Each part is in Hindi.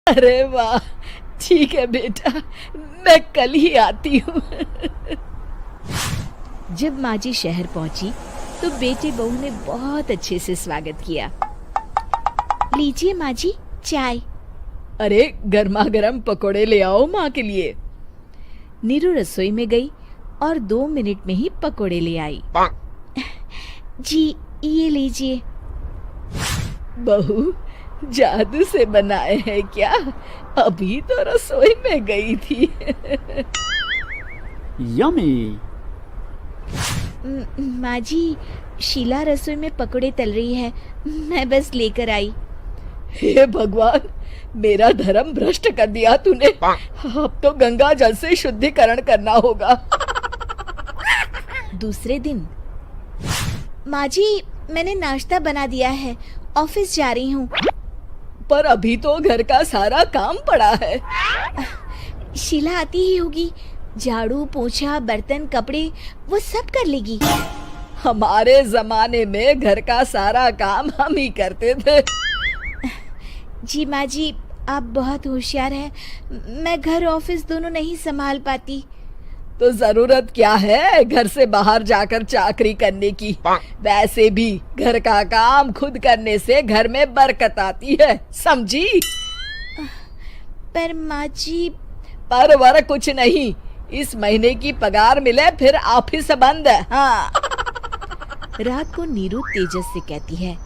अरे वाह, ठीक है बेटा, मैं कल ही आती हूँ। जब माँ जी शहर पहुंची तो बेटे बहू ने बहुत अच्छे से स्वागत किया। लीजिए माँ जी, चाय। अरे गर्मा गर्म पकोड़े ले आओ माँ के लिए। नीरू रसोई में गई और 2 मिनट में ही पकोड़े ले आई। जी ये लीजिए। बहू, जादू से बनाए हैं क्या? अभी तो रसोई में गई थी। यमी। माँ जी, शीला रसोई में पकोड़े तल रही है, मैं बस लेकर आई। हे भगवान, मेरा धर्म भ्रष्ट कर दिया तूने। अब तो गंगा जल से शुद्धिकरण करना होगा। दूसरे दिन, माँ जी मैंने नाश्ता बना दिया है, ऑफिस जा रही हूँ। पर अभी तो घर का सारा काम पड़ा है। शीला आती ही होगी, झाड़ू पोछा बर्तन कपड़े वो सब कर लेगी। हमारे जमाने में घर का सारा काम हम ही करते थे। जी माँ जी, आप बहुत होशियार हैं, मैं घर ऑफिस दोनों नहीं संभाल पाती। तो जरूरत क्या है घर से बाहर जाकर चाकरी करने की? वैसे भी घर का काम खुद करने से घर में बरकत आती है, समझी? पर माँ जी। पर वर कुछ नहीं, इस महीने की पगार मिले फिर ऑफिस बंद है। हाँ। रात को नीरू तेजस से कहती है,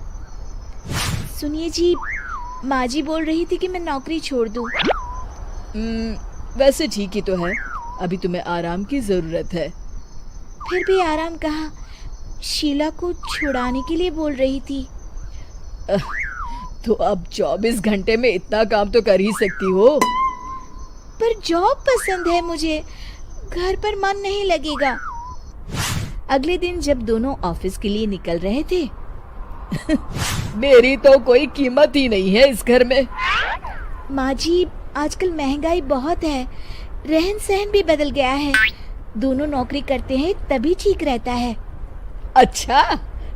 सुनिए जी, माँ जी बोल रही थी कि मैं नौकरी छोड़ दूं। वैसे ठीक ही तो है, अभी तुम्हें आराम की जरूरत है। फिर भी आराम कहाँ, शीला को छुड़ाने के लिए बोल रही थी। तो अब 24 घंटे में इतना काम तो कर ही सकती हो। पर जॉब पसंद है मुझे, घर पर मन नहीं लगेगा। अगले दिन जब दोनों ऑफिस के लिए निकल रहे थे, मेरी तो कोई कीमत ही नहीं है इस घर में। माँ जी, आजकल महंगाई बहुत है, रहन सहन भी बदल गया है, दोनों नौकरी करते हैं तभी ठीक रहता है। अच्छा,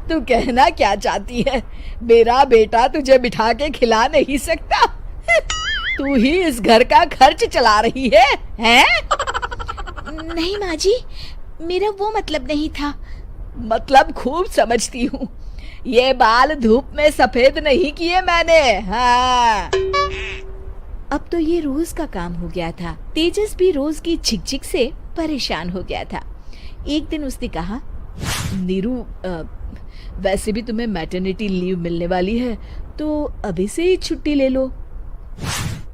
तू कहना क्या चाहती है? मेरा बेटा तुझे बिठा के खिला नहीं सकता? तू ही इस घर का खर्च चला रही है, हैं? नहीं माँ जी, मेरा वो मतलब नहीं था। मतलब खूब समझती हूँ, ये बाल धूप में सफेद नहीं किए मैंने। हाँ। अब तो ये रोज का काम हो गया था। तेजस भी रोज की झिकझिक से परेशान हो गया था। एक दिन उसने कहा, नीरू, वैसे भी तुम्हें मैटरनिटी लीव मिलने वाली है, तो अभी से ही छुट्टी ले लो।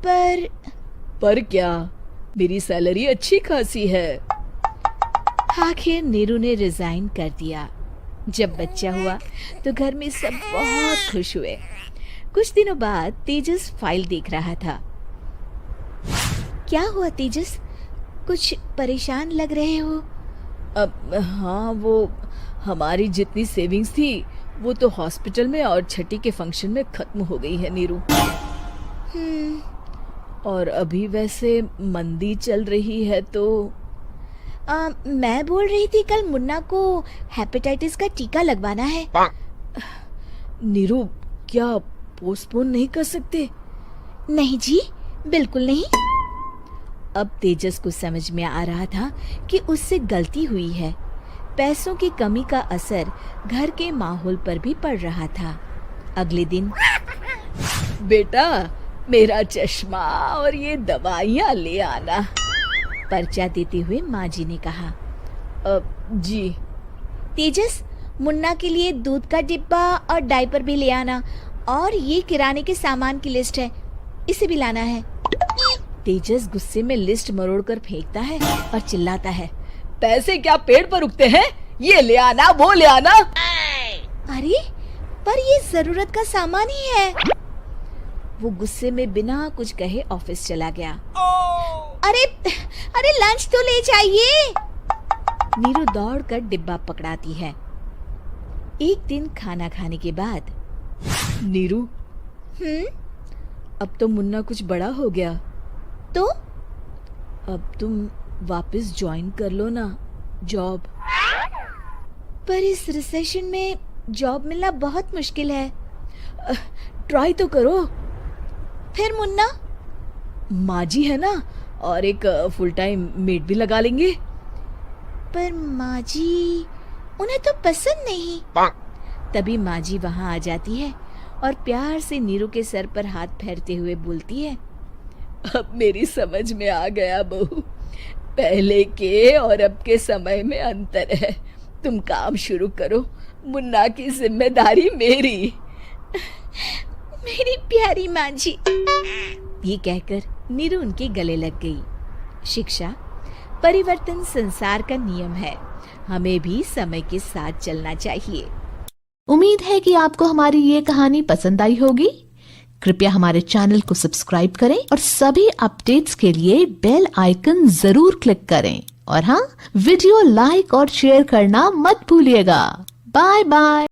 पर क्या, मेरी सैलरी अच्छी खासी है। आखिर नीरू ने रिजाइन कर दिया। जब बच्चा हुआ तो घर में सब बहुत खुश हुए। कुछ दिनों बाद तेजस फाइल देख रहा था। क्या हुआ तेजस, कुछ परेशान लग रहे हो? अब हाँ, वो हमारी जितनी सेविंग्स थी वो तो हॉस्पिटल में और छठी के फंक्शन में खत्म हो गई है नीरू। और अभी वैसे मंदी चल रही है तो मैं बोल रही थी कल मुन्ना को हेपेटाइटिस का टीका लगवाना है। नीरू, क्या पोस्टपोन नहीं कर सकते? नहीं जी, बिल्कुल नहीं। अब तेजस को समझ में आ रहा था कि उससे गलती हुई है। पैसों की कमी का असर घर के माहौल पर भी पड़ रहा था। अगले दिन, बेटा मेरा चश्मा और ये दवाइयाँ ले आना, पर्चा देते हुए माँ जी ने कहा। जी। तेजस, मुन्ना के लिए दूध का डिब्बा और डायपर भी ले आना, और ये किराने के सामान की लिस्ट है, इसे भी लाना है। तेजस गुस्से में लिस्ट मरोड़कर फेंकता है और चिल्लाता है, पैसे क्या पेड़ पर उगते हैं? ये ले आना, वो ले आना। अरे पर ये जरूरत का सामान ही है। वो गुस्से में बिना कुछ कहे ऑफिस चला गया। अरे लंच तो ले जाइए। नीरू दौड़कर डिब्बा पकड़ाती है। एक दिन खाना खाने के बाद, नीरू, अब तो मुन्ना कुछ बड़ा हो गया, तो अब तुम वापस ज्वाइन कर लो ना जॉब। पर इस रिसेशन में जॉब मिलना बहुत मुश्किल है। ट्राई तो करो। फिर मुन्ना? माँ जी है ना, और एक फुल टाइम मेड भी लगा लेंगे। पर माँ जी, उन्हें तो पसंद नहीं। तभी माँ जी वहाँ आ जाती है और प्यार से नीरू के सर पर हाथ फेरते हुए बोलती है, अब मेरी समझ में आ गया बहू, पहले के और अब के समय में अंतर है। तुम काम शुरू करो, मुन्ना की जिम्मेदारी मेरी। मेरी प्यारी माँ जी। ये कहकर नीरू उनके गले लग गई। शिक्षा, परिवर्तन संसार का नियम है, हमें भी समय के साथ चलना चाहिए। उम्मीद है कि आपको हमारी ये कहानी पसंद आई होगी। कृपया हमारे चैनल को सब्सक्राइब करें और सभी अपडेट्स के लिए बेल आइकन जरूर क्लिक करें। और हाँ, वीडियो लाइक और शेयर करना मत भूलिएगा। Bye bye.